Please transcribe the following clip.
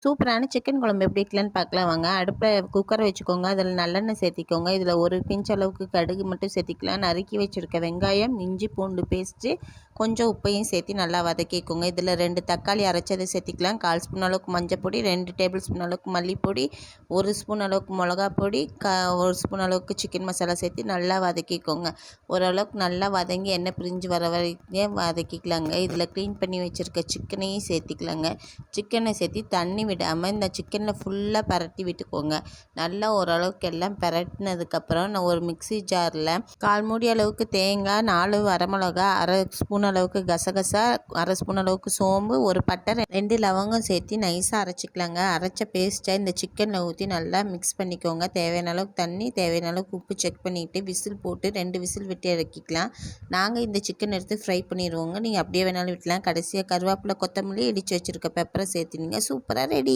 சூப்பரான சிக்கன் குழம்பு எப்படி வைக்கலான்னு பார்க்கலாம் வாங்க. அடுப்பில் குக்கரை வச்சுக்கோங்க. அதில் நல்லெண்ணெய் சேர்த்திக்கோங்க. இதில் ஒரு பிஞ்ச் அளவுக்கு கடுகு மட்டும் சேர்த்திக்கலாம். நறுக்கி வச்சுருக்க வெங்காயம், இஞ்சி பூண்டு பேஸ்ட்டு, கொஞ்சம் உப்பையும் சேர்த்து நல்லா வதக்கிக்கோங்க. இதில் 2 தக்காளி அரைச்சதை சேர்த்திக்கலாம். 1/4 ஸ்பூன் அளவுக்கு மஞ்சப்பொடி, 2 டேபிள் ஸ்பூன் அளவுக்கு மல்லிப்பொடி, 1 ஸ்பூன் அளவுக்கு மிளகா பொடி, 1 ஸ்பூன் அளவுக்கு சிக்கன் மசாலா சேர்த்து நல்லா வதக்கிக்கோங்க. ஓரளவுக்கு நல்லா வதங்கி எண்ணெய் பிரிஞ்சு வர வரைக்கும் வதக்கிக்கலாங்க. இதில் க்ளீன் பண்ணி வச்சுருக்க சிக்கனையும் சேர்த்திக்கலாங்க. சிக்கனை சேர்த்து தண்ணி விடாமல் இந்த சிக்கனில் ஃபுல்லாக பரட்டி விட்டுக்கோங்க. நல்லா ஓரளவுக்கு எல்லாம் பரட்டினதுக்கப்புறம் நான் ஒரு மிக்ஸி ஜாரில் 1/4 மூடி அளவுக்கு தேங்காய், 4 வரமிளகா, 1/2 ஸ்பூன் அளவுக்கு கசகசா, 1/2 ஸ்பூன் அளவுக்கு சோம்பு, ஒரு பட்டை, 2 லவங்கம் சேர்த்து நைஸாக அரைச்சிக்கலாங்க. அரைச்ச பேஸ்ட்டை இந்த சிக்கனில் ஊற்றி நல்லா மிக்ஸ் பண்ணிக்கோங்க. தேவையான அளவுக்கு தண்ணி, தேவையான அளவுக்கு உப்பு செக் பண்ணிவிட்டு விசில் போட்டு 2 விசில் விட்டு இறக்கிக்கலாம். நாங்கள் இந்த சிக்கன் எடுத்து ஃப்ரை பண்ணிடுவோங்க. நீங்கள் அப்படியே வேணாலும் விட்டலாம். கடைசியாக கருவேப்பிலை, கொத்தமல்லி, இடித்து வச்சுருக்க பெப்பரை சேர்த்துனீங்க. சூப்பராக